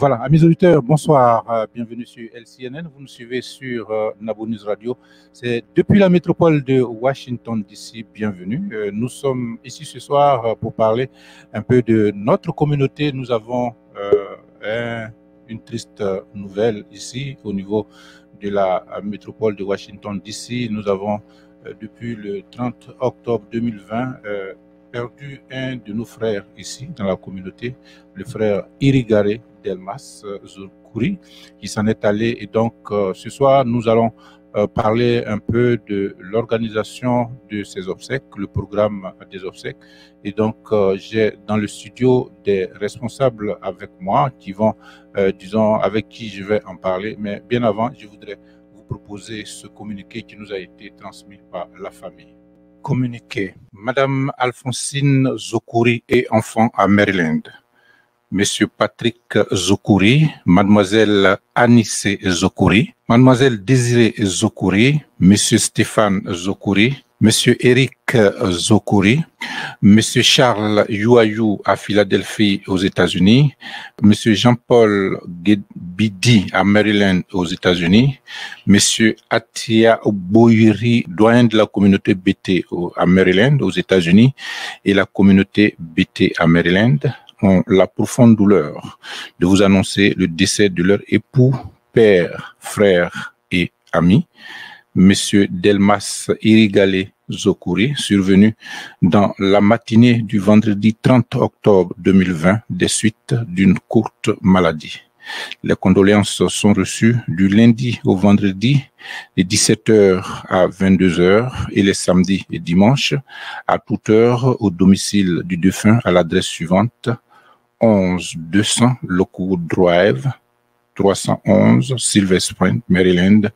Voilà, amis auditeurs, bonsoir, bienvenue sur LCNN, vous nous suivez sur Nabo News Radio, c'est depuis la métropole de Washington DC, bienvenue. Nous sommes ici ce soir pour parler un peu de notre communauté. Nous avons une triste nouvelle ici au niveau de la métropole de Washington DC. Nous avons depuis le 30 octobre 2020 perdu un de nos frères ici dans la communauté, le frère Irigare Delmas Zoukouri, qui s'en est allé. Et donc, ce soir, nous allons parler un peu de l'organisation de ces obsèques, le programme des obsèques. Et donc, j'ai dans le studio des responsables avec moi qui vont, disons, avec qui je vais en parler. Mais bien avant, je voudrais vous proposer ce communiqué qui nous a été transmis par la famille. Communiqué. Madame Alphonsine Zoukouri est enfant à Maryland. Monsieur Patrick Zoukouri, Mademoiselle Anissé Zoukouri, Mademoiselle Désirée Zoukouri, Monsieur Stéphane Zoukouri, Monsieur Eric Zoukouri, Monsieur Charles Youayou à Philadelphie aux États-Unis, Monsieur Jean-Paul Bidi à Maryland aux États-Unis, Monsieur Atia Boyuri, doyen de la communauté BT à Maryland aux États-Unis et la communauté BT à Maryland ont la profonde douleur de vous annoncer le décès de leur époux, père, frère et ami, Monsieur Delmas Irigale Zoukouri, survenu dans la matinée du vendredi 30 octobre 2020 des suites d'une courte maladie. Les condoléances sont reçues du lundi au vendredi de 17h à 22h et les samedis et dimanches à toute heure au domicile du défunt à l'adresse suivante: 11 200 Lockwood Drive, 311 Silver Spring, Maryland,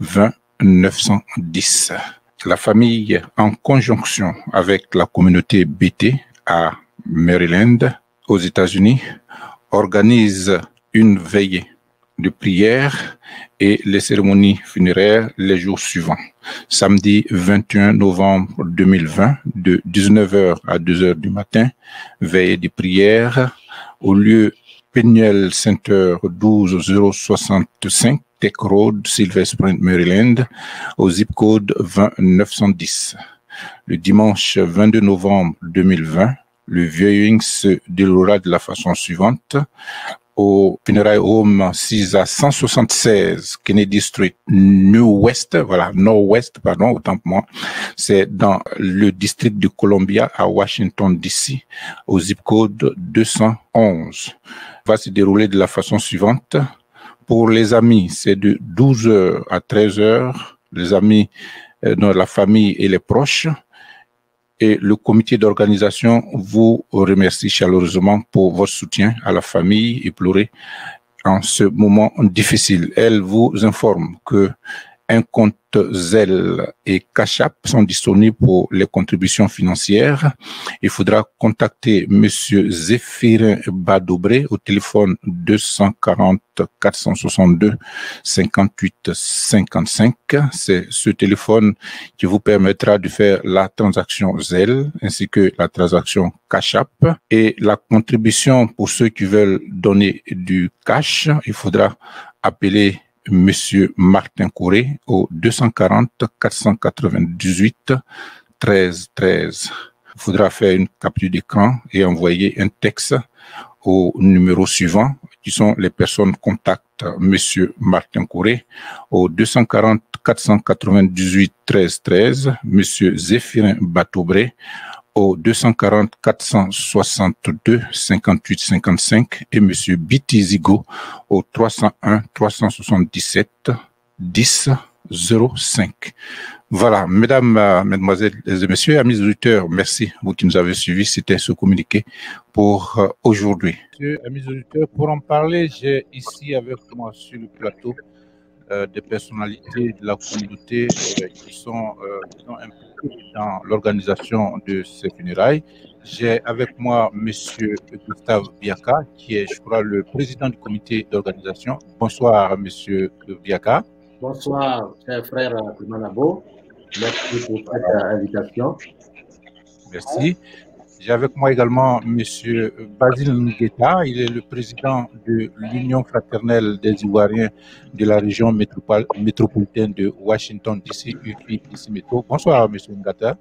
20 910. La famille, en conjonction avec la communauté BT à Maryland, aux États-Unis, organise une veillée de prière et les cérémonies funéraires les jours suivants. Samedi 21 novembre 2020, de 19h à 2h du matin, veillée de prière au lieu Peniel Center 12065 Tech Road, Silver Spring, Maryland, au zip code 20910. Le dimanche 22 novembre 2020, le viewing se déroulera de la façon suivante: au Funeral Home 6 à 176 Kennedy Street, Nord-Ouest, pardon, autant pour moi. C'est dans le district de Columbia à Washington DC, au zip code 211. Va se dérouler de la façon suivante. Pour les amis, c'est de 12h à 13h, les amis dans la famille et les proches. Et le comité d'organisation vous remercie chaleureusement pour votre soutien à la famille éplorée en ce moment difficile. Elle vous informe que un compte Zelle et Cash App sont disponibles pour les contributions financières. Il faudra contacter Monsieur Zéphirin Badobré au téléphone 240 462 58 55. C'est ce téléphone qui vous permettra de faire la transaction Zelle ainsi que la transaction Cash App. Et la contribution pour ceux qui veulent donner du cash, il faudra appeler Monsieur Martin Couré au 240 498 13 13. Il faudra faire une capture d'écran et envoyer un texte au numéro suivant, qui sont les personnes contactent Monsieur Martin Couré au 240 498 13 13, Monsieur Zéphirin Batobré au 240 462 58 55 et Monsieur Biti Zigo au 301 377 10 05. Voilà, mesdames, mesdemoiselles et messieurs, amis auditeurs, merci, vous qui nous avez suivis, c'était ce communiqué pour aujourd'hui. Amis auditeurs, pour en parler, j'ai ici avec moi sur le plateau des personnalités de la communauté qui sont impliquées dans l'organisation de ces funérailles. J'ai avec moi Monsieur Gustave Biaka, qui est, je crois, le président du comité d'organisation. Bonsoir, Monsieur Biaka. Bonsoir, cher frère Manabo. Merci pour cette invitation. Merci. J'ai avec moi également M. Basile Ngueta. Il est le président de l'Union fraternelle des Ivoiriens de la région métropolitaine de Washington, D.C., UFI Métro. Bonsoir, M. Ngueta.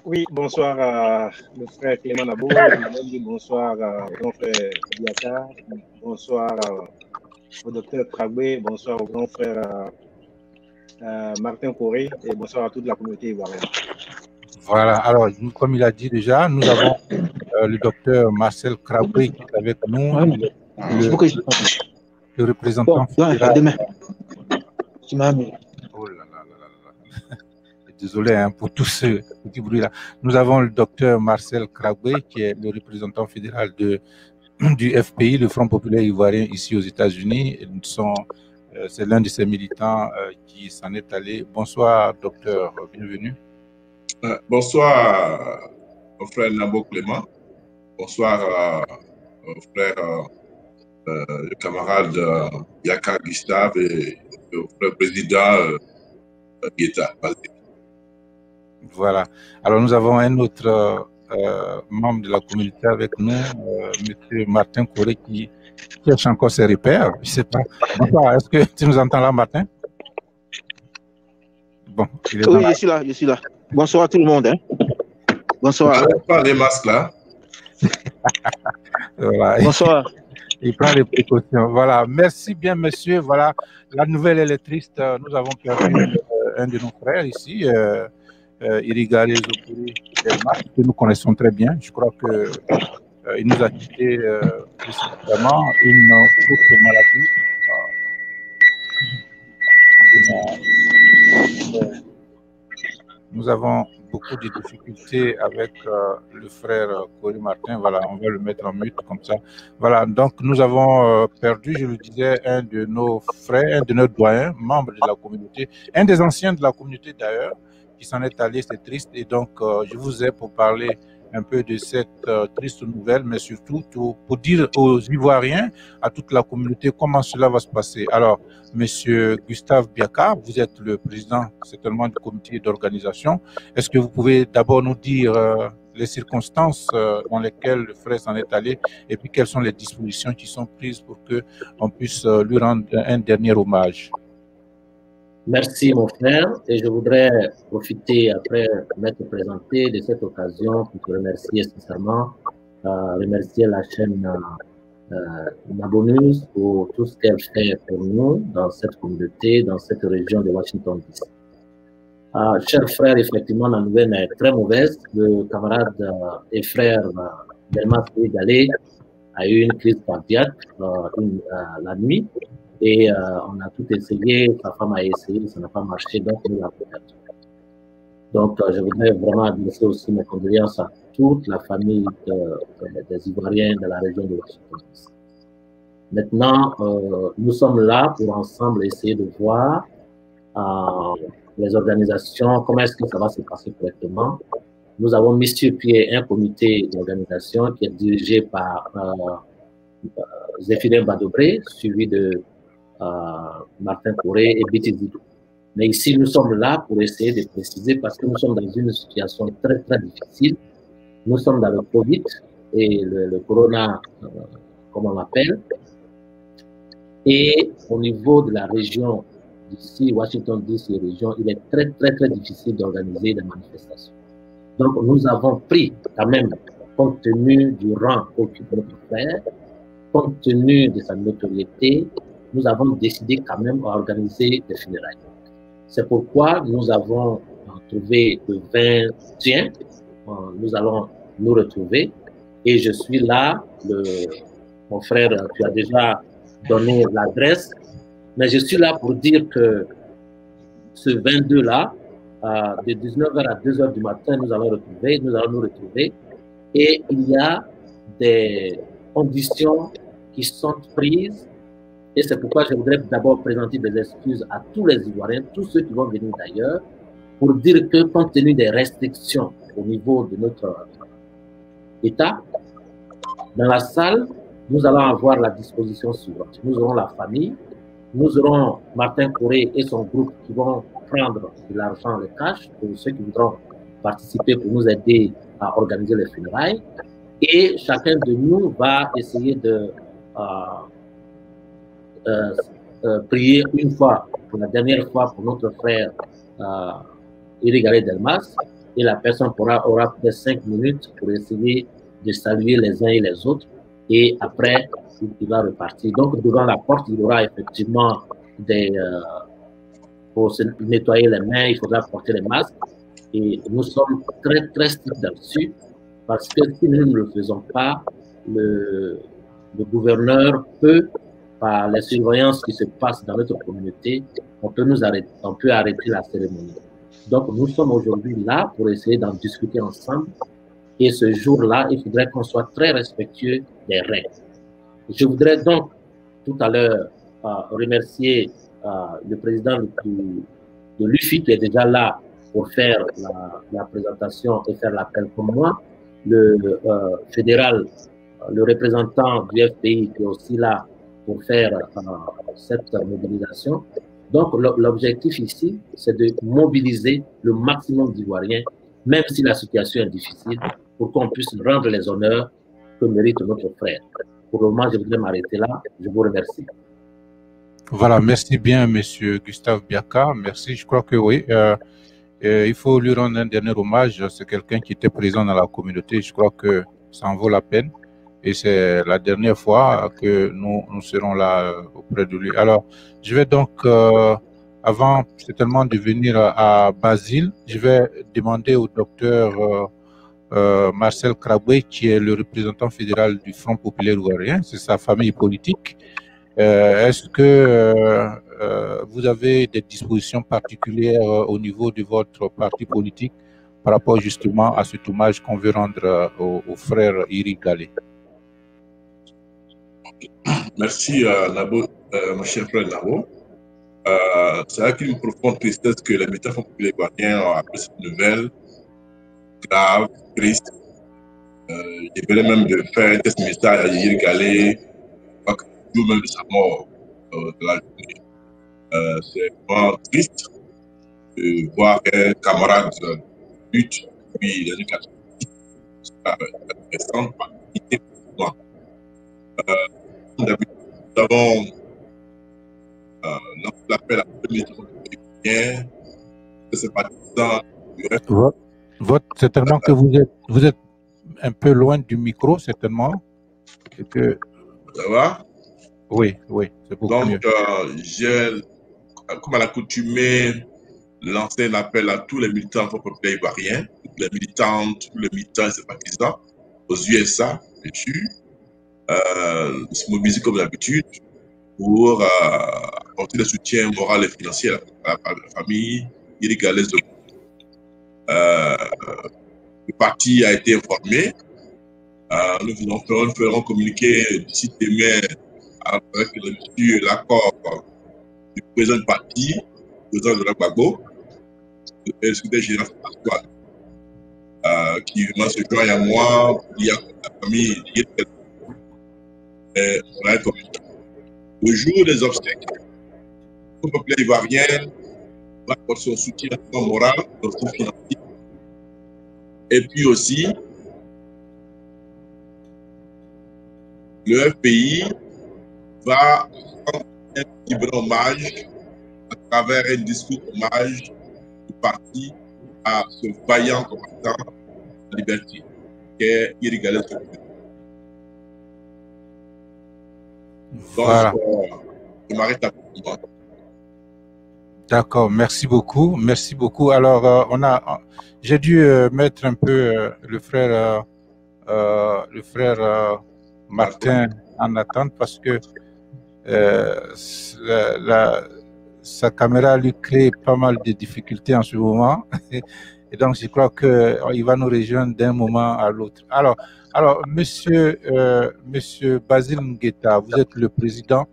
Oui, bonsoir à le frère Clément Nabo. Bonsoir à mon frère Biaka. Bonsoir au docteur Krabé. Bonsoir au grand frère Martin Coré. Et bonsoir à toute la communauté ivoirienne. Voilà, alors, comme il a dit déjà, nous avons le docteur Marcel Krabé qui est avec nous, le représentant fédéral. Oh là là là là. Désolé hein, pour tout ce petit bruit-là. Nous avons le docteur Marcel Krabé qui est le représentant fédéral du FPI, le Front populaire ivoirien ici aux États-Unis. C'est l'un de ses militants qui s'en est allé. Bonsoir, docteur, bienvenue. Bonsoir, mon frère Nabo Clément. Bonsoir, mon frère, le camarade Yaka Gustave et le frère président Guetta. Voilà. Alors, nous avons un autre membre de la communauté avec nous, M. Martin Coré, qui cherche encore ses repères. Je ne sais pas. Bonsoir, est-ce que tu nous entends là, Martin? Bon, oui, je suis là. Bonsoir à tout le monde. Hein. Bonsoir. Je pas les masques là. Voilà. Bonsoir. Il prend les précautions. Voilà. Merci bien, monsieur. Voilà. La nouvelle elle est triste. Nous avons perdu un de nos frères ici, Irigare Zokuri Delmas, que nous connaissons très bien. Je crois que il nous a quitté précisément une courte maladie. Nous avons beaucoup de difficultés avec le frère Coré Martin. Voilà, on va le mettre en mute comme ça. Voilà, donc nous avons perdu, je le disais, un de nos frères, un de nos doyens, membre de la communauté, un des anciens de la communauté d'ailleurs, qui s'en est allé, c'est triste. Et donc, je vous ai pour parler un peu de cette triste nouvelle, mais surtout pour dire aux Ivoiriens, à toute la communauté, comment cela va se passer. Alors, Monsieur Gustave Biaka, vous êtes le président certainement du comité d'organisation. Est-ce que vous pouvez d'abord nous dire les circonstances dans lesquelles le frère s'en est allé et puis quelles sont les dispositions qui sont prises pour qu'on puisse lui rendre un dernier hommage? Merci mon frère, et je voudrais profiter après m'être présenté de cette occasion pour te remercier sincèrement, remercier la chaîne Nabo News pour tout ce qu'elle fait pour nous dans cette communauté, dans cette région de Washington DC. Cher frère, effectivement, la nouvelle est très mauvaise. Le camarade et frère Delmas Galé a eu une crise cardiaque la nuit. Et on a tout essayé, sa femme a essayé, ça n'a pas marché, donc nous l'avons perdu. Donc je voudrais vraiment adresser aussi mes condoléances à toute la famille des Ivoiriens de la région de Washington. Maintenant, nous sommes là pour ensemble essayer de voir les organisations, comment est-ce que ça va se passer correctement. Nous avons mis sur pied un comité d'organisation qui est dirigé par Zéphirine Badobré, suivi de Martin Coré et Betty Zidou. Mais ici, nous sommes là pour essayer de préciser parce que nous sommes dans une situation très, très difficile. Nous sommes dans le Covid et le Corona, comme on l'appelle. Et au niveau de la région d'ici, Washington DC région, il est très, très, très difficile d'organiser des manifestations. Donc, nous avons pris quand même, compte tenu du rang qu'occupe notre frère, compte tenu de sa notoriété, nous avons décidé quand même d'organiser des funérailles. C'est pourquoi nous avons trouvé le 21, nous allons nous retrouver et je suis là, mon frère, tu as déjà donné l'adresse, mais je suis là pour dire que ce 22-là, de 19h à 2h du matin, nous allons nous retrouver et il y a des conditions qui sont prises. Et c'est pourquoi je voudrais d'abord présenter des excuses à tous les Ivoiriens, tous ceux qui vont venir d'ailleurs, pour dire que compte tenu des restrictions au niveau de notre État, dans la salle, nous allons avoir la disposition suivante. Nous aurons la famille, nous aurons Martin Coré et son groupe qui vont prendre de l'argent, le cash, pour ceux qui voudront participer pour nous aider à organiser les funérailles. Et chacun de nous va essayer de prier une fois, pour la dernière fois, pour notre frère Irigaray Delmas. Et la personne aura peut-être 5 minutes pour essayer de saluer les uns et les autres. Et après, il va repartir. Donc, devant la porte, il y aura effectivement pour se nettoyer les mains, il faudra porter les masques. Et nous sommes très, très stricts là-dessus, parce que si nous ne le faisons pas, le gouverneur peut, par les surveillances qui se passent dans notre communauté, on peut arrêter la cérémonie. Donc, nous sommes aujourd'hui là pour essayer d'en discuter ensemble. Et ce jour-là, il faudrait qu'on soit très respectueux des règles. Je voudrais donc tout à l'heure remercier le président de l'UFI qui est déjà là pour faire la présentation et faire l'appel comme moi, le fédéral, le représentant du FPI qui est aussi là pour faire cette mobilisation. Donc, l'objectif ici, c'est de mobiliser le maximum d'Ivoiriens, même si la situation est difficile, pour qu'on puisse rendre les honneurs que mérite notre frère. Pour le moment, je voudrais m'arrêter là. Je vous remercie. Voilà, merci bien, Monsieur Gustave Biaka. Merci, je crois que oui. Il faut lui rendre un dernier hommage. C'est quelqu'un qui était présent dans la communauté. Je crois que ça en vaut la peine. Et c'est la dernière fois que nous serons là auprès de lui. Alors, je vais donc, avant certainement de venir à Basile, je vais demander au docteur Marcel Krabwe, qui est le représentant fédéral du Front populaire ivoirien, c'est sa famille politique. Est-ce que vous avez des dispositions particulières au niveau de votre parti politique par rapport justement à cet hommage qu'on veut rendre au frère Irigaray? Merci, Nabo, mon cher frère Nabo. C'est avec une profonde tristesse que les militants populaires ivoiriens ont appris cette nouvelle grave, triste. Je venais même de faire un test message à Irigaray, le jour même de sa mort de la journée. C'est vraiment triste de voir qu'un camarade lutte depuis les années 80. C'est intéressant. Nous avons l'appel à tous les militants de ces partisans. Certainement que vous êtes un peu loin du micro, certainement. Et que... Ça va? Oui, c'est beaucoup mieux. Donc, j'ai, comme à l'accoutumée, lancé un appel à tous les militants populaires ivoiriens, toutes les militantes, tous les militants et sympathisants aux USA, bien sûr, de se mobiliser comme d'habitude pour apporter le soutien moral et financier à la famille Irigaray. Le parti a été informé. Nous ferons communiquer d'ici demain avec l'accord du président du parti, le président de la Gbagbo, le secrétaire général qui se joint à moi, il y a la famille le jour des obstacles, le peuple ivoirien va apporter son soutien moral, son soutien financier. Et puis aussi, le FPI va rendre un petit hommage à travers un discours hommage du parti à ce vaillant combattant de la liberté, qui est Irigaray. Voilà. Je m'arrête à D'accord, merci beaucoup. Merci beaucoup. Alors, j'ai dû mettre un peu le frère Martin en attente parce que sa caméra lui crée pas mal de difficultés en ce moment. Et donc, je crois qu'il va nous rejoindre d'un moment à l'autre. Alors, monsieur Basile Ngueta, vous êtes le président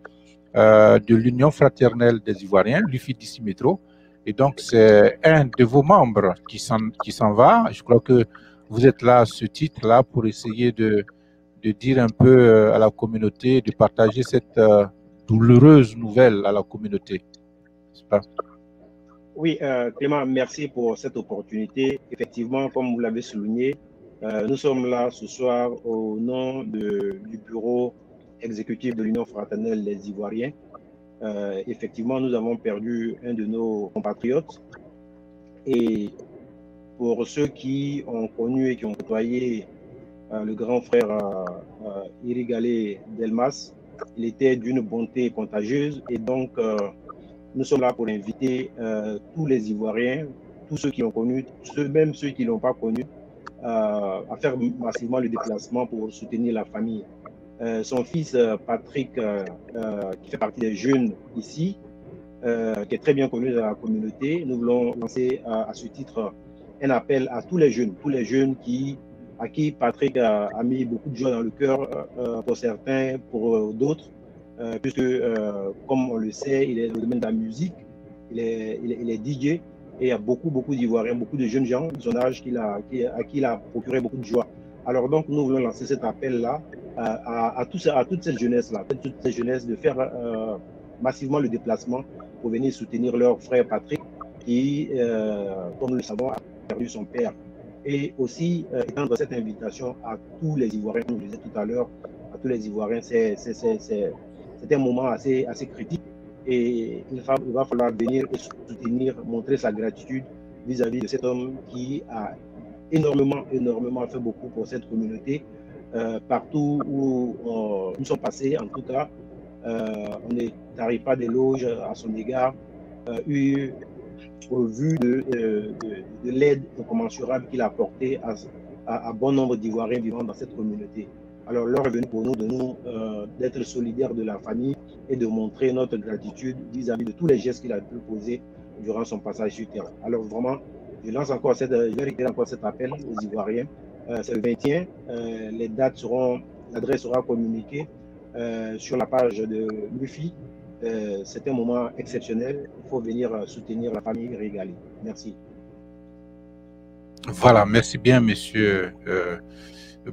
de l'Union fraternelle des Ivoiriens, l'UFI Métro. Et donc, c'est un de vos membres qui s'en va. Je crois que vous êtes là à ce titre-là pour essayer de dire un peu à la communauté, de partager cette douloureuse nouvelle à la communauté. C'est pas... Oui, Clément, merci pour cette opportunité. Effectivement, comme vous l'avez souligné, Nous sommes là ce soir au nom du bureau exécutif de l'Union fraternelle des Ivoiriens. Effectivement, nous avons perdu un de nos compatriotes. Et pour ceux qui ont connu et qui ont côtoyé le grand frère Irigalé Delmas, il était d'une bonté contagieuse. Et donc, nous sommes là pour inviter tous les Ivoiriens, tous ceux qui ont connu, même ceux qui ne l'ont pas connu, à faire massivement le déplacement pour soutenir la famille. Son fils Patrick, qui fait partie des jeunes ici, qui est très bien connu dans la communauté, nous voulons lancer à ce titre un appel à tous les jeunes à qui Patrick a mis beaucoup de joie dans le cœur, pour certains, pour d'autres, puisque, comme on le sait, il est dans le domaine de la musique, il est DJ, et il y a beaucoup d'Ivoiriens, beaucoup de jeunes gens de son âge à qui il a procuré beaucoup de joie. Alors donc, nous voulons lancer cet appel-là à toute cette jeunesse-là, de faire massivement le déplacement pour venir soutenir leur frère Patrick, qui, comme nous le savons, a perdu son père. Et aussi étendre cette invitation à tous les Ivoiriens, comme je le disais tout à l'heure, à tous les Ivoiriens. C'est un moment assez critique, et il va falloir venir et soutenir, montrer sa gratitude vis-à-vis de cet homme qui a énormément fait beaucoup pour cette communauté. Partout où nous sommes passés, en tout cas, on ne tarit pas d'éloges à son égard, au vu de l'aide incommensurable qu'il a apportée à bon nombre d'Ivoiriens vivant dans cette communauté. Alors, l'heure est venue pour nous d'être solidaires de la famille et de montrer notre gratitude vis-à-vis de tous les gestes qu'il a pu poser durant son passage sur terre. Alors, vraiment, je vais réitérer encore cet appel aux Ivoiriens. C'est le 21. L'adresse sera communiquée sur la page de l'UFI. C'est un moment exceptionnel. Il faut venir soutenir la famille Irigalé. Merci. Voilà, merci bien, monsieur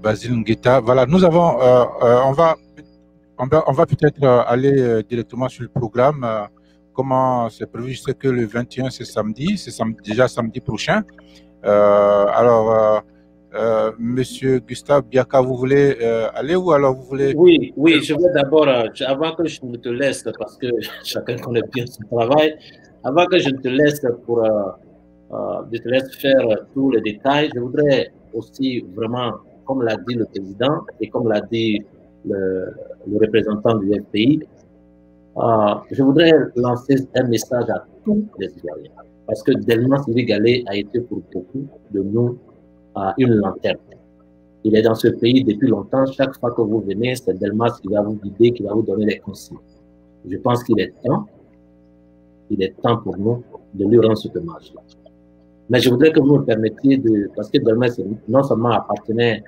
Basile Ngueta. Voilà, nous avons, on va peut-être aller directement sur le programme. Comment c'est prévu? Je sais que le 21, c'est déjà samedi prochain. Alors, monsieur Gustave Biaka, vous voulez aller ou alors vous voulez... Oui, je veux d'abord, avant que je ne te laisse, parce que chacun connaît bien son travail, avant que je te laisse faire tous les détails, je voudrais aussi vraiment, comme l'a dit le président et comme l'a dit le représentant du FPI, je voudrais lancer un message à tous les Ivoiriens, parce que Delmas Irigalé a été pour beaucoup de nous une lanterne. Il est dans ce pays depuis longtemps. Chaque fois que vous venez, c'est Delmas qui va vous guider, qui va vous donner les consignes. Je pense qu'il est temps pour nous de lui rendre cet hommage-là. Mais je voudrais que vous me permettiez parce que Delmas non seulement appartenait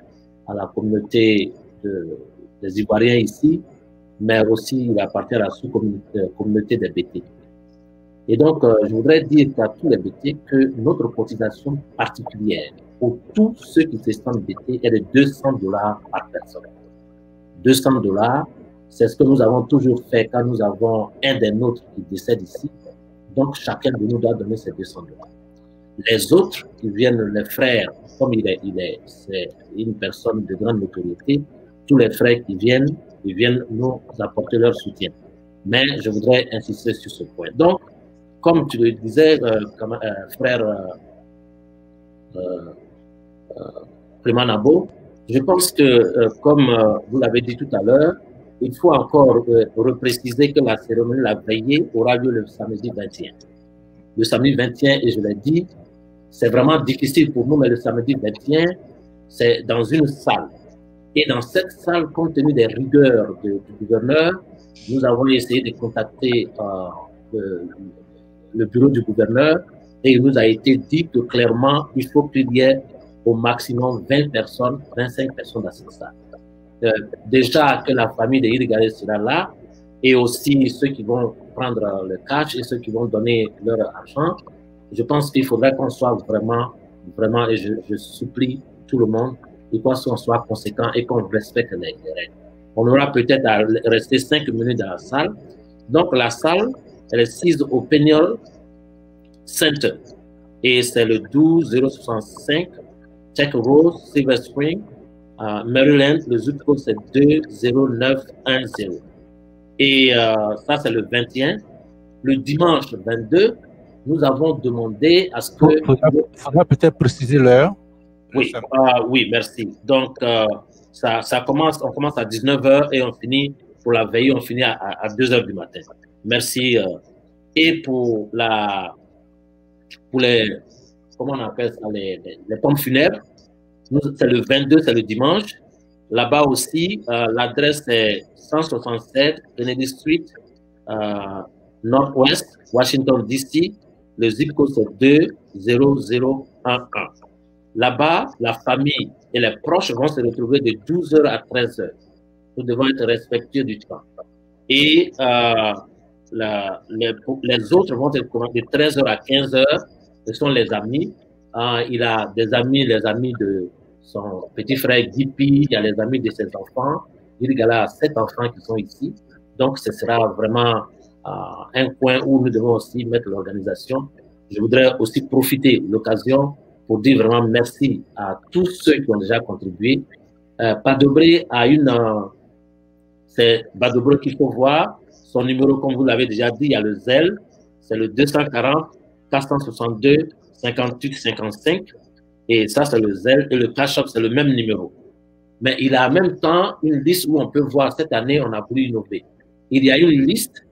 à la communauté des Ivoiriens ici, mais aussi il appartient à la sous-communauté des BT. Et donc, je voudrais dire à tous les BT que notre cotisation particulière pour tous ceux qui se sentent BT est de $200 par personne. $200, c'est ce que nous avons toujours fait quand nous avons un des nôtres qui décède ici. Donc, chacun de nous doit donner ces $200. Les autres qui viennent, les frères, comme c'est une personne de grande notoriété, tous les frères qui viennent, ils viennent nous apporter leur soutien. Mais je voudrais insister sur ce point. Donc, comme tu le disais, frère Clément Nabo, je pense que, comme vous l'avez dit tout à l'heure, il faut encore repréciser que la cérémonie, la veillée, aura lieu le samedi 21. Le samedi 21, et je l'ai dit, c'est vraiment difficile pour nous, mais le samedi 21, c'est dans une salle. Et dans cette salle, compte tenu des rigueurs du gouverneur, nous avons essayé de contacter le bureau du gouverneur et il nous a été dit que clairement, il faut qu'il y ait au maximum 20 personnes, 25 personnes dans cette salle. Déjà que la famille de Irigalé sera là et aussi ceux qui vont prendre le cash et ceux qui vont donner leur argent, je pense qu'il faudrait qu'on soit vraiment, et je supplie tout le monde, il faut qu'on soit conséquent et qu'on respecte les règles. On aura peut-être à rester 5 minutes dans la salle. Donc la salle, elle est sise au Peignol Center et c'est le 12065 Tech Rose, Silver Spring, Maryland, le zip code c'est 20910. Et ça, c'est le 21. Le dimanche 22, nous avons demandé à ce que... Il faudra peut-être préciser l'heure. Oui, oui, merci. Donc, on commence à 19h et on finit, pour la veille, on finit à 2h du matin. Merci. Et pour les, comment on appelle ça, les pompes funèbres, c'est le 22, c'est le dimanche. Là-bas aussi, l'adresse est 167 Kennedy Street, Northwest, Washington, D.C. Le zip code, c'est 20011. Là-bas, la famille et les proches vont se retrouver de 12h à 13h. Nous devons être respectueux du temps. Et les autres vont être de 13h à 15h. Ce sont les amis. Il a des amis, les amis de son petit frère Gippy, il y a les amis de ses enfants. Il a 7 enfants qui sont ici. Donc, ce sera vraiment un coin où nous devons aussi mettre l'organisation. Je voudrais aussi profiter de l'occasion pour dire vraiment merci à tous ceux qui ont déjà contribué. Padobré a c'est Padobré qu'il faut voir. Son numéro, comme vous l'avez déjà dit, il y a le Zelle, c'est le 240 462 58 55. Et ça, c'est le Zelle. Et le Cash App, c'est le même numéro. Mais il a en même temps une liste où on peut voir, cette année, on a voulu innover. Il y a une liste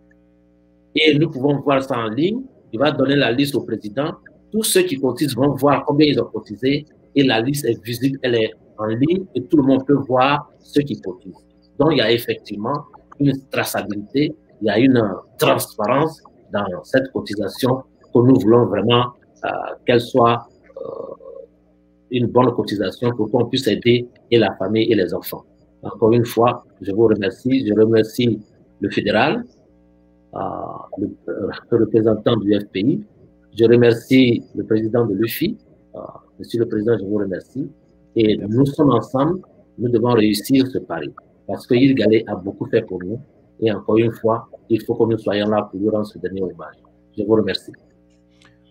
et nous pouvons voir ça en ligne. Il va donner la liste au président. Tous ceux qui cotisent vont voir combien ils ont cotisé et la liste est visible, elle est en ligne et tout le monde peut voir ceux qui cotisent. Donc, il y a effectivement une traçabilité, il y a une transparence dans cette cotisation que nous voulons vraiment qu'elle soit une bonne cotisation pour qu'on puisse aider et la famille et les enfants. Encore une fois, je vous remercie. Je remercie le fédéral, le représentant du FPI. Je remercie le président de l'UFI. Monsieur le Président, je vous remercie. Et nous sommes ensemble, nous devons réussir ce pari. Parce que Yves Galé a beaucoup fait pour nous. Et encore une fois, il faut que nous soyons là pour lui rendre ce dernier hommage. Je vous remercie.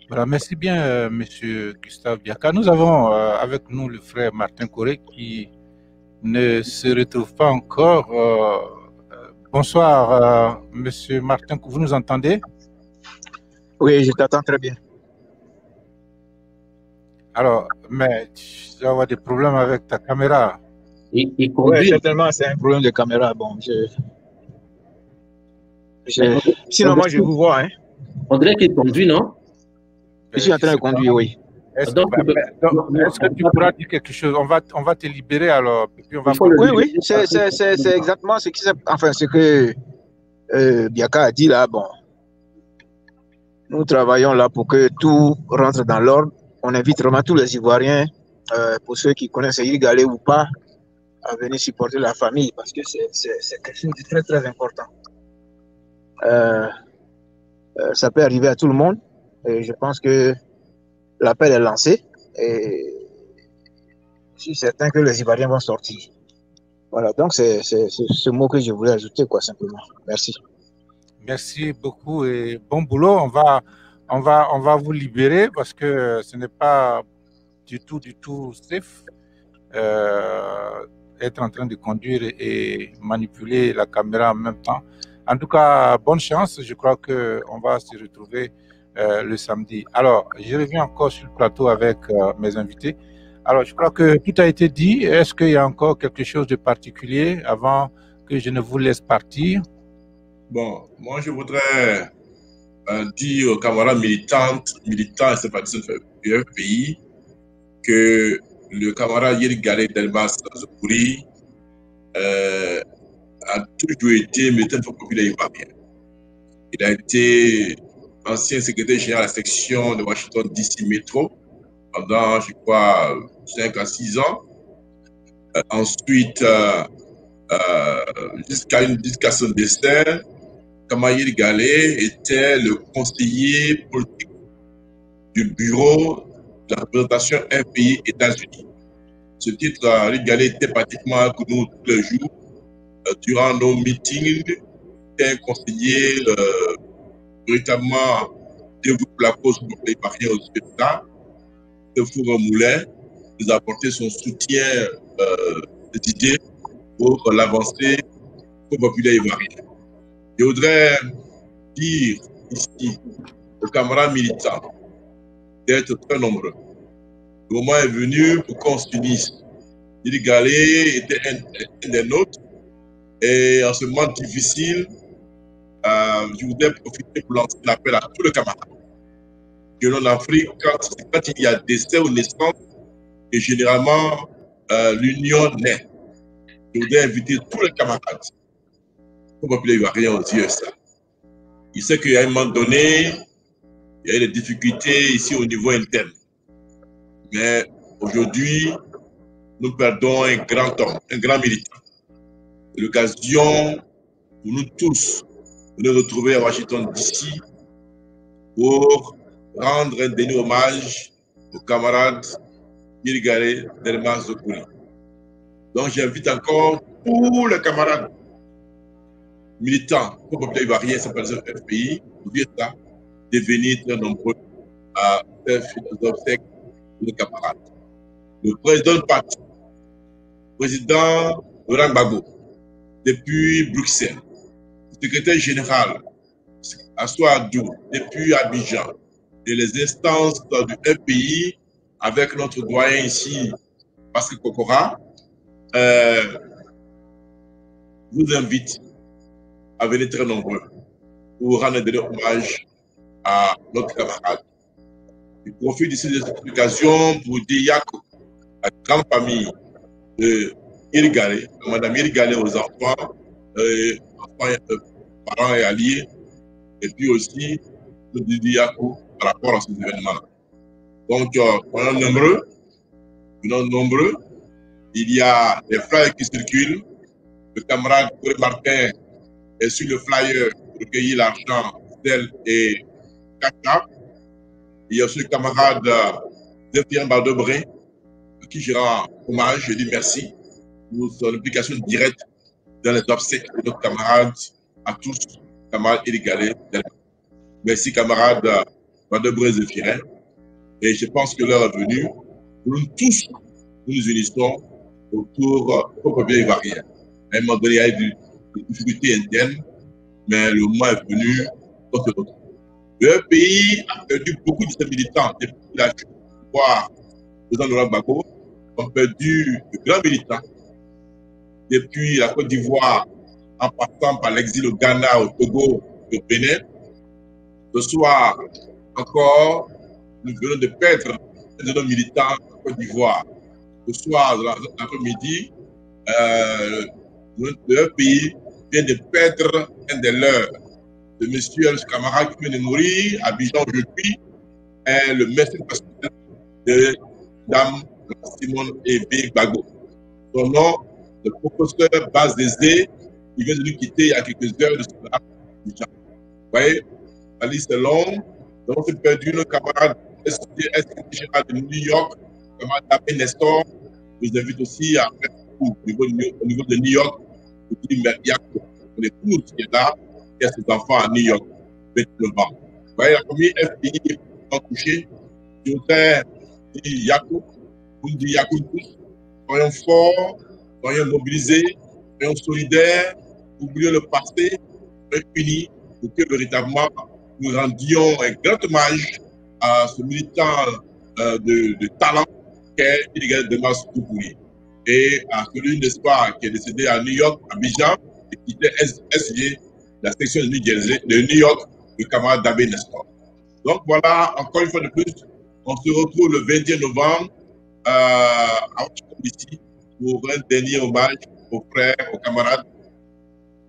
Voilà, merci bien, Monsieur Gustave Biaka. Nous avons avec nous le frère Martin Coré qui ne se retrouve pas encore. Bonsoir, Monsieur Martin, vous nous entendez? Oui, je t'entends très bien. Alors, mais tu vas avoir des problèmes avec ta caméra. Oui, certainement, c'est un problème de caméra. Bon, sinon, moi, je vous vois. Hein. On dirait qu'il conduit, non? Je suis en train de conduire, oui. Est-ce que tu pourras dire quelque chose? On va te libérer alors. Puis on va oui, c'est exactement ce que Biaka a dit là. Bon, nous travaillons là pour que tout rentre dans l'ordre. On invite vraiment tous les Ivoiriens, pour ceux qui connaissent Yves Galé ou pas, à venir supporter la famille parce que c'est quelque chose de très, très important. Ça peut arriver à tout le monde. Et je pense que l'appel est lancé et je suis certain que les Ivoiriens vont sortir. Voilà, donc c'est ce mot que je voulais ajouter, quoi, simplement. Merci. Merci beaucoup et bon boulot. On va vous libérer parce que ce n'est pas du tout safe être en train de conduire et manipuler la caméra en même temps. En tout cas, bonne chance. Je crois qu'on va se retrouver le samedi. Alors, je reviens encore sur le plateau avec mes invités. Alors, je crois que tout a été dit. Est-ce qu'il y a encore quelque chose de particulier avant que je ne vous laisse partir? Bon, moi, je voudrais dire aux camarades militants et sympathisants du FPI que le camarade Yves Galé Delmas Zokouri a toujours été militant populaire ivoirien. Il a été ancien secrétaire général à la section de Washington DC Métro pendant, je crois, 5 à 6 ans. Ensuite, jusqu'à son décès, Kamayil Galé était le conseiller politique du bureau de la représentation FPI États-Unis. Ce titre, Yves Galé était pratiquement avec nous tous les jours durant nos meetings. C'était un conseiller véritablement dévoué pour la cause pour les Ivoiriens aux États, de Four Moulin, nous apporter son soutien d'idées pour l'avancée populaire ivoirien. Je voudrais dire ici aux camarades militants d'être très nombreux. Le moment est venu pour qu'on s'unisse. Iri Galé était un des nôtres et en ce moment difficile, je voudrais profiter pour lancer l'appel à tous les camarades. Que en Afrique, quand il y a décès ou naissance, et généralement l'union naît. Je voudrais inviter tous les camarades au populaire ivoirien aux USA. Il sait qu'à un moment donné, il y a des difficultés ici au niveau interne. Mais aujourd'hui, nous perdons un grand homme, un grand militant. C'est l'occasion pour nous tous de nous retrouver à Washington DC pour rendre un dernier hommage aux camarades Iri Galé, Delmas Zokuri. Donc j'invite encore tous les camarades militants au populaire ivoirien, ça s'appelle le FPI, de venir très nombreux à faire les obsèques de nos camarades. Le président du parti, président Laurent Gbagbo, depuis Bruxelles, le secrétaire général Assou Adou, depuis Abidjan, et les instances du FPI, avec notre doyen ici, Pascal Kokora, vous invite à venir très nombreux pour rendre de hommage à notre camarade. Je profite ici de cette occasion pour dire Yako, à la grande famille de Iri Galé, à Madame Iri Galé, aux enfants, parents et alliés, et puis aussi nous dire Yako par rapport à ces événements-là. Donc, on est nombreux. Il y a des flyers qui circulent. Le camarade Coré Martin est sur le flyer pour recueillir l'argent d'elle et Kata. Il y a aussi le camarade Zéphirin Baldebré, à qui je rends hommage, je dis merci pour son implication directe dans les obsèques de nos camarades, à tous, camarades Iri Galé. Merci camarade Baldebré Zéphirin. Et je pense que l'heure est venue pour nous tous, nous unissons autour du peuple ivoirien. À un moment donné, il y a eu des difficultés internes, mais le moment est venu pour se retrouver. Le pays a perdu beaucoup de ses militants depuis la chute du pouvoir du président Laurent Gbagbo. On a perdu de grands militants depuis la Côte d'Ivoire, en passant par l'exil au Ghana, au Togo, au Bénin. Ce soir, encore, nous venons de perdre un de nos militants en Côte d'Ivoire. Ce soir, l'après-midi, le pays vient de perdre un des leurs. Le monsieur, le camarade qui vient de mourir à Abidjan aujourd'hui, est le maître personnel de Dame Simone Ebe Gbagbo. Son nom, le professeur Baz Désé, il vient de nous quitter il y a quelques heures de cela. Vous voyez, la liste est longue. Nous avons perdu nos camarades général de New York, camarade Dabé Nestor. Je vous invite aussi à faire au niveau de New York, pour dire Yako, on est tous qui est là, qui a ses enfants à New York, 29 ans. Vous voyez, la première FPI est touchée. Je voudrais dire Yako, vous me dites Yako tous, soyons forts, soyons mobilisés, soyons solidaires, oublions le passé, soyons unis pour que véritablement nous rendions un grand hommage à ce militant de talent qu'est Iri Galé Delmas Zokuri et à celui, n'est-ce pas, qui est décédé à New York, à Abidjan, et qui était SG, la section de New York, le camarade Dabé Nestor. Donc voilà, encore une fois de plus, on se retrouve le 21 novembre à Washington DC pour un dernier hommage aux frères, aux camarades,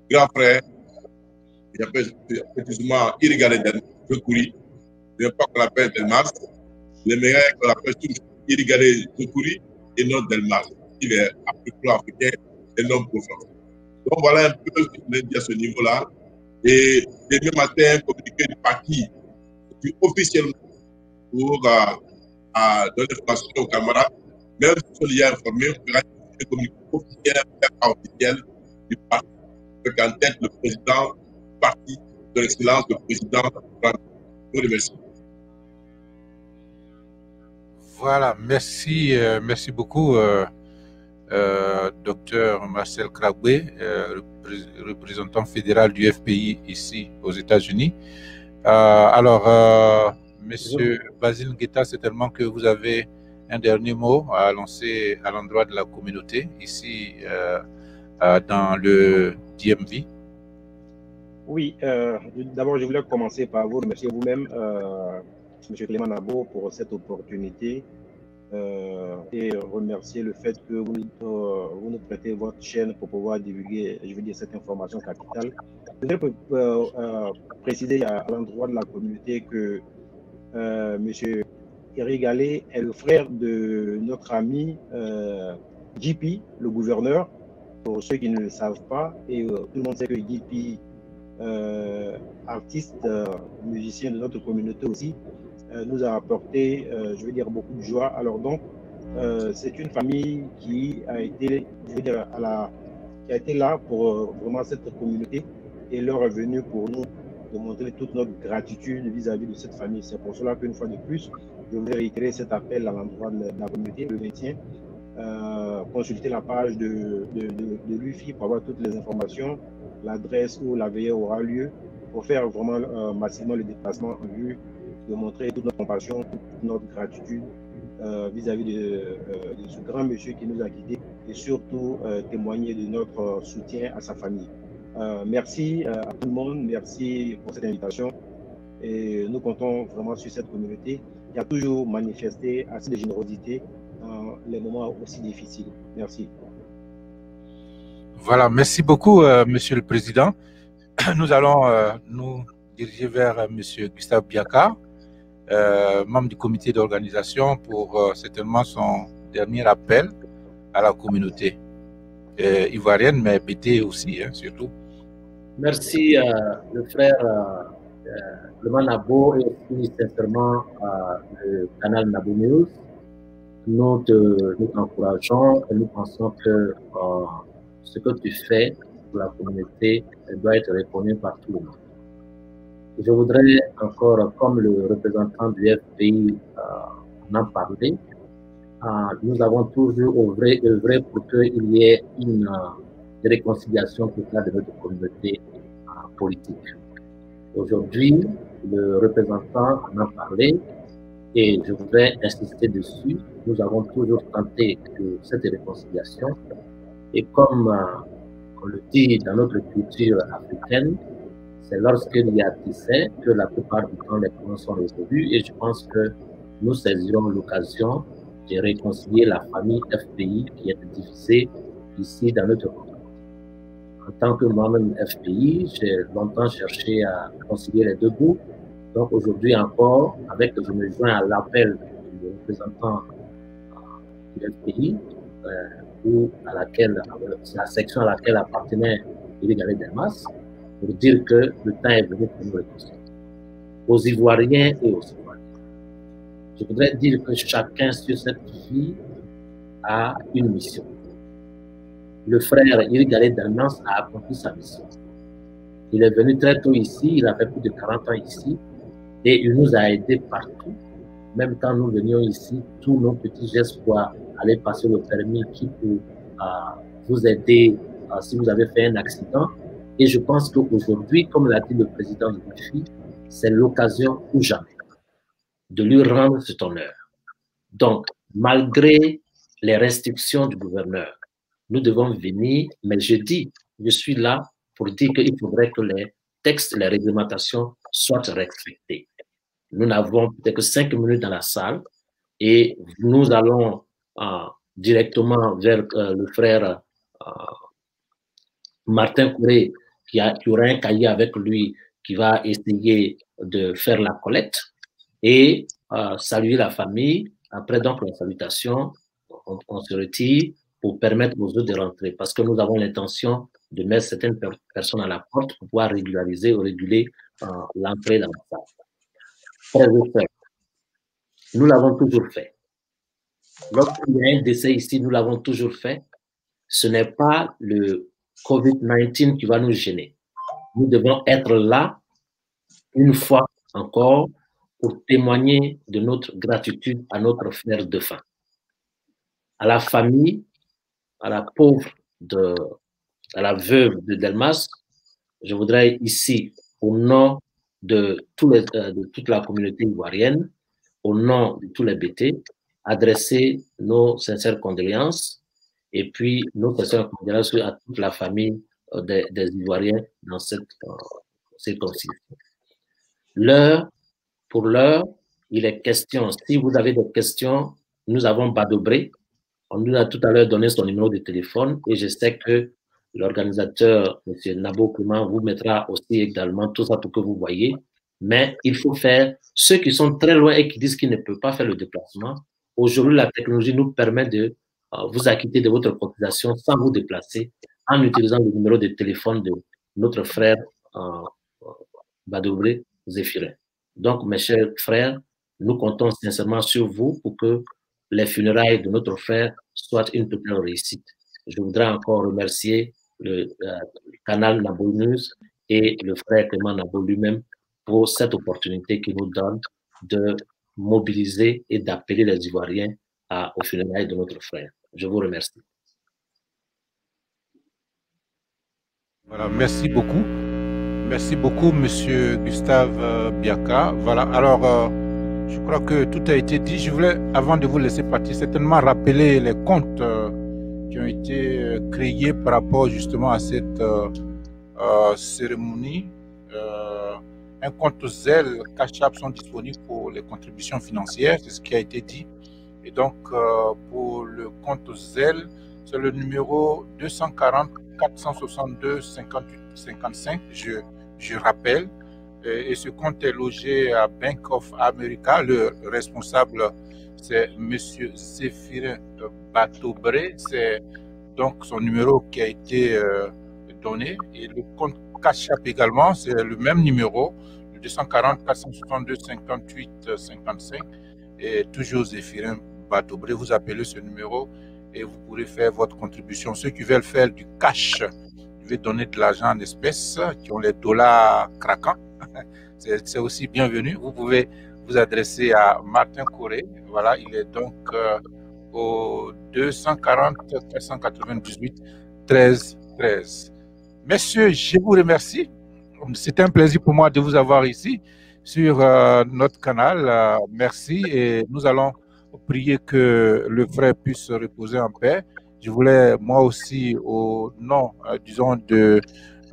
grands frères, j'appelle précisément Iri Galé Delmas Zokuri. Je ne veux pas qu'on l'appelle Delmas, j'aimerais qu'on l'appelle toujours Iri Galé Zokuri et non Delmas. Il est africain et non profond. Donc voilà un peu ce que je voulais dire à ce niveau-là. Et demain matin, un communiqué du parti officiellement pour donner l'information aux camarades, même si on y a informé, on fera un communiqué officiel du parti, avec en tête le président du parti de l'excellence, le président. Je vous remercie. Voilà, merci, merci beaucoup, docteur Marcel Krabwe, représentant fédéral du FPI ici aux États-Unis. Alors, monsieur Basile Guetta, certainement que vous avez un dernier mot à lancer à l'endroit de la communauté ici dans le DMV. Oui, d'abord, je voulais commencer par vous remercier vous-même, M. Clément Nabo, pour cette opportunité et remercier le fait que vous nous prêtez votre chaîne pour pouvoir divulguer, je veux dire, cette information capitale. Je voudrais préciser à l'endroit de la communauté que M. Eric Gallet est le frère de notre ami JP, le gouverneur, pour ceux qui ne le savent pas, et tout le monde sait que JP, artiste, musicien de notre communauté aussi, nous a apporté, je veux dire, beaucoup de joie. Alors donc, c'est une famille qui a été, je veux dire, qui a été là pour vraiment cette communauté, et l'heure est venue pour nous de montrer toute notre gratitude vis-à-vis de cette famille. C'est pour cela qu'une fois de plus, je voudrais réitérer cet appel à l'endroit de la communauté, le maintien. Consulter la page de l'UFI pour avoir toutes les informations, l'adresse où la veillée aura lieu, pour faire vraiment massivement le déplacement en vue de montrer toute notre compassion, toute notre gratitude vis-à-vis de ce grand monsieur qui nous a quittés, et surtout témoigner de notre soutien à sa famille. Merci à tout le monde, merci pour cette invitation, et nous comptons vraiment sur cette communauté qui a toujours manifesté assez de générosité dans les moments aussi difficiles. Merci. Voilà, merci beaucoup, Monsieur le Président. Nous allons nous diriger vers Monsieur Gustave Biaka, membre du comité d'organisation, pour certainement son dernier appel à la communauté ivoirienne, mais BT aussi, hein, surtout. Merci, le frère Clément Nabo, et aussi sincèrement le canal Nabo News. Nous t'encourageons et nous pensons que ce que tu fais pour la communauté doit être reconnu par tout le monde. Je voudrais encore, comme le représentant du FPI en a parlé, nous avons toujours œuvré pour qu'il y ait une réconciliation totale de notre communauté politique. Aujourd'hui, le représentant en a parlé et je voudrais insister dessus. Nous avons toujours tenté de cette réconciliation, et comme on le dit dans notre culture africaine, c'est lorsqu'il y a décès que la plupart du temps les problèmes sont résolus, et je pense que nous saisirons l'occasion de réconcilier la famille FPI qui est divisée ici dans notre communauté. En tant que moi-même FPI, j'ai longtemps cherché à concilier les deux bouts. Donc aujourd'hui encore, je me joins à l'appel du représentant du FPI, la section à laquelle appartenait Eric Gallet Delmas, pour dire que le temps est venu pour nous réconcilier, aux Ivoiriens et aux Ivoiriens. Je voudrais dire que chacun sur cette vie a une mission. Le frère Eric Gallet Delmas a accompli sa mission. Il est venu très tôt ici, il a fait plus de 40 ans ici, et il nous a aidés partout. Même quand nous venions ici, tous nos petits gestes pour aller passer le permis qui peut vous aider si vous avez fait un accident. Et je pense qu'aujourd'hui, comme l'a dit le président de l'UFI, c'est l'occasion ou jamais de lui rendre cet honneur. Donc, malgré les restrictions du gouverneur, nous devons venir, mais je suis là pour dire qu'il faudrait que les textes, les réglementations soient respectés. Nous n'avons peut-être que 5 minutes dans la salle, et nous allons directement vers le frère Martin Kouré, qui aura un cahier avec lui, qui va essayer de faire la collecte et saluer la famille. Après donc la salutation, on se retire pour permettre aux autres de rentrer, parce que nous avons l'intention de mettre certaines personnes à la porte pour pouvoir régulariser ou réguler l'entrée dans la salle. Frères et sœurs, nous l'avons toujours fait. Lorsqu'il y a un décès ici, nous l'avons toujours fait. Ce n'est pas le COVID-19 qui va nous gêner. Nous devons être là, une fois encore, pour témoigner de notre gratitude à notre frère défunt. À la famille, à la pauvre, à la veuve de Delmas, je voudrais ici, au nom de toute la communauté ivoirienne, au nom de tous les BT, adresser nos sincères condoléances et puis nos sincères condoléances à toute la famille des Ivoiriens dans cette circonstance. Pour l'heure, il est question, si vous avez des questions, nous avons Badobré. On nous a tout à l'heure donné son numéro de téléphone et je sais que l'organisateur, M. Nabo Clément, vous mettra aussi également tout ça pour que vous voyez. Mais il faut faire, ceux qui sont très loin et qui disent qu'ils ne peuvent pas faire le déplacement, aujourd'hui, la technologie nous permet de vous acquitter de votre cotisation sans vous déplacer en utilisant le numéro de téléphone de notre frère Badobré Zéphirin. Donc, mes chers frères, nous comptons sincèrement sur vous pour que les funérailles de notre frère soient une totale réussite. Je voudrais encore remercier le canal Nabo News et le frère Clément Nabo lui-même pour cette opportunité qu'il nous donne de mobiliser et d'appeler les Ivoiriens aux funérailles de notre frère. Je vous remercie. Voilà, merci beaucoup. Merci beaucoup, Monsieur Gustave Biaka. Voilà, alors, je crois que tout a été dit. Je voulais, avant de vous laisser partir, certainement rappeler les comptes qui ont été créés par rapport justement à cette cérémonie. Un compte Zelle, Cash App sont disponibles pour les contributions financières, c'est ce qui a été dit. Et donc, pour le compte Zelle, c'est le numéro 240 462 58 55, je rappelle. Et ce compte est logé à Bank of America. Le responsable, c'est M. Zéphirin Batobré. C'est donc son numéro qui a été donné. Et le compte Cash App également, c'est le même numéro, le 240 462 58 55. Et toujours Zéphirin Batobré, vous appelez ce numéro et vous pourrez faire votre contribution. Ceux qui veulent faire du cash, qui veulent donner de l'argent en espèces, qui ont les dollars craquants, c'est aussi bienvenu. Vous pouvez vous adresser à Martin Coré. Voilà, il est donc au 240 498 13 13. Messieurs, je vous remercie. C'est un plaisir pour moi de vous avoir ici sur notre canal. Merci et nous allons prier que le frère puisse se reposer en paix. Je voulais moi aussi, au nom, disons, de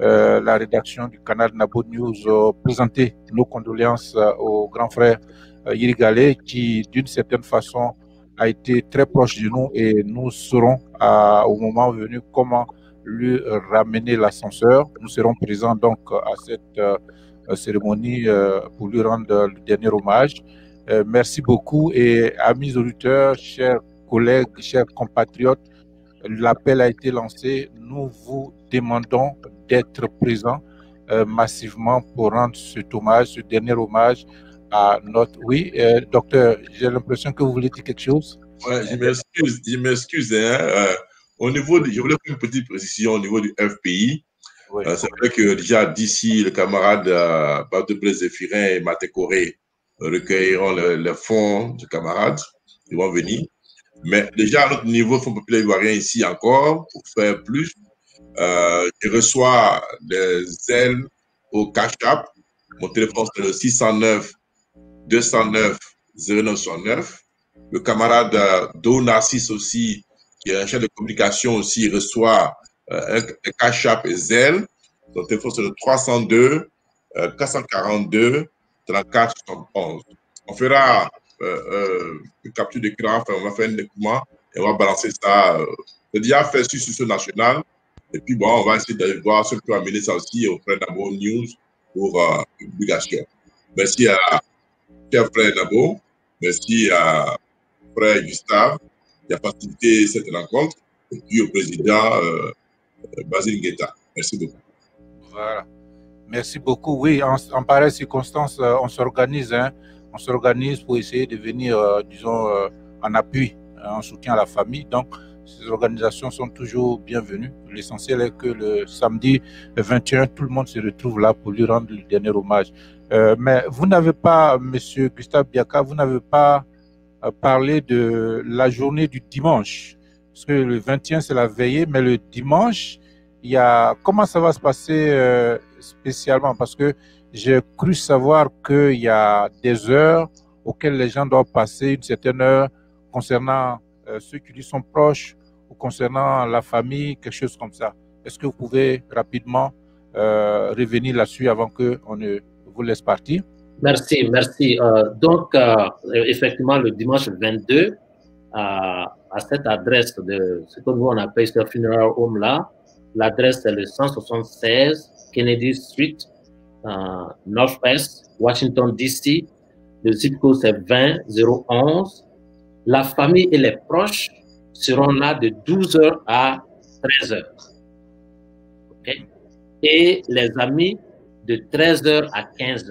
la rédaction du canal Nabo News, présenter nos condoléances au grand frère Yiri Galé, qui d'une certaine façon a été très proche de nous et nous saurons au moment venu comment lui ramener l'ascenseur. Nous serons présents donc à cette cérémonie pour lui rendre le dernier hommage. Merci beaucoup et amis auditeurs, chers collègues, chers compatriotes, l'appel a été lancé. Nous vous demandons d'être présents massivement pour rendre cet hommage, ce dernier hommage à notre... Oui, docteur, j'ai l'impression que vous voulez dire quelque chose. Oui, je m'excuse. Au niveau je voulais faire une petite précision au niveau du FPI. Oui. C'est vrai que déjà d'ici, le camarade Badobré Zéphirin et Martin Coré recueilleront les fonds du camarade. Ils vont venir. Mais déjà, à notre niveau, Fonds populaire ivoirien ici encore, pour faire plus, je reçois des ailes au Cash App. Mon téléphone, c'est le 609 209 0969. Le camarade Do Narcisse aussi, qui est un chef de communication aussi, reçoit un Cash App et Zelle. Son téléphone, c'est le 302 442 34 71. On fera une capture d'écran, enfin, on va faire un document et on va balancer ça. C'est déjà fait sur ce national. Et puis, bon, on va essayer d'aller voir ce qui peut amener ça aussi auprès de Nabo News pour publication. Merci à cher frère Nabo. Merci à frère Gustave qui a facilité cette rencontre. Et puis au président Basile Guetta. Merci beaucoup. Voilà. Merci beaucoup. Oui, en pareille circonstance, on s'organise. Hein. On s'organise pour essayer de venir, disons, en appui, en soutien à la famille. Donc, ces organisations sont toujours bienvenues. L'essentiel est que le samedi 21, tout le monde se retrouve là pour lui rendre le dernier hommage. Mais vous n'avez pas, Monsieur Gustave Biaka, vous n'avez pas parlé de la journée du dimanche. Parce que le 21, c'est la veillée, mais le dimanche, il y a... Comment ça va se passer spécialement? Parce que j'ai cru savoir qu'il y a des heures auxquelles les gens doivent passer, une certaine heure concernant ceux qui lui sont proches ou concernant la famille, quelque chose comme ça. Est-ce que vous pouvez rapidement revenir là-dessus avant qu'on ne vous laisse partir? Merci, merci. Donc, effectivement, le dimanche 22, à cette adresse de ce que nous on appelle ce funeral home là, l'adresse est le 176 Kennedy Street, Northwest, Washington, D.C. Le zip code c'est 20011. La famille et les proches seront là de 12h à 13h. Okay? Et les amis de 13h à 15h.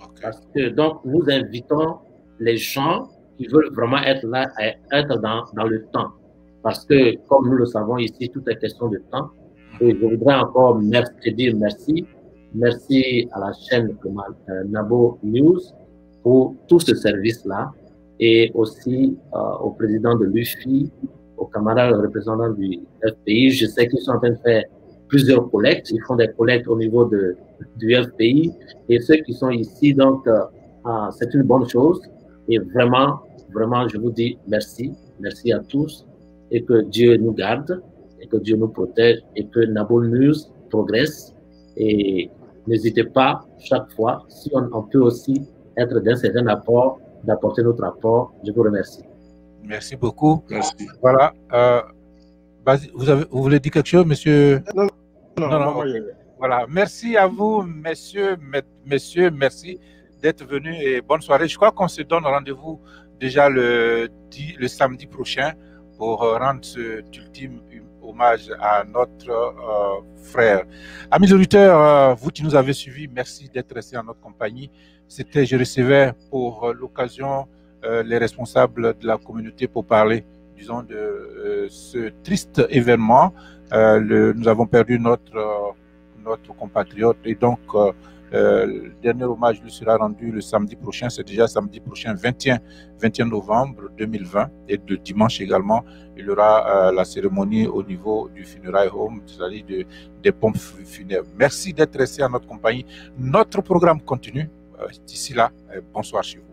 Okay. Parce que donc nous invitons les gens qui veulent vraiment être là, être dans le temps. Parce que comme nous le savons ici, tout est question de temps. Et je voudrais encore dire merci. Merci à la chaîne Nabo News pour tout ce service-là. Et aussi au président de l'UFI, aux camarades représentants du FPI. Je sais qu'ils sont en train de faire plusieurs collectes. Ils font des collectes au niveau du FPI. Et ceux qui sont ici, donc, c'est une bonne chose. Et vraiment, vraiment, je vous dis merci. Merci à tous. Et que Dieu nous garde. Et que Dieu nous protège. Et que Nabo News progresse. Et n'hésitez pas, chaque fois, si on peut aussi être d'un certain apport, d'apporter notre apport. Je vous remercie. Merci beaucoup. Merci. Voilà. Vous voulez dire quelque chose, monsieur? Non. Voilà. Merci à vous, messieurs, merci d'être venus et bonne soirée. Je crois qu'on se donne rendez-vous déjà le samedi prochain pour rendre cet ultime hommage à notre frère. Amis auditeurs, vous qui nous avez suivis, merci d'être restés en notre compagnie. Je recevais pour l'occasion les responsables de la communauté pour parler, disons, de ce triste événement. Nous avons perdu notre compatriote et donc le dernier hommage lui sera rendu le samedi prochain. C'est déjà samedi prochain, 21 novembre 2020 et le dimanche également, il y aura la cérémonie au niveau du funeral home, c'est-à-dire des pompes funèbres. Merci d'être resté en notre compagnie. Notre programme continue. D'ici là, bonsoir chez vous.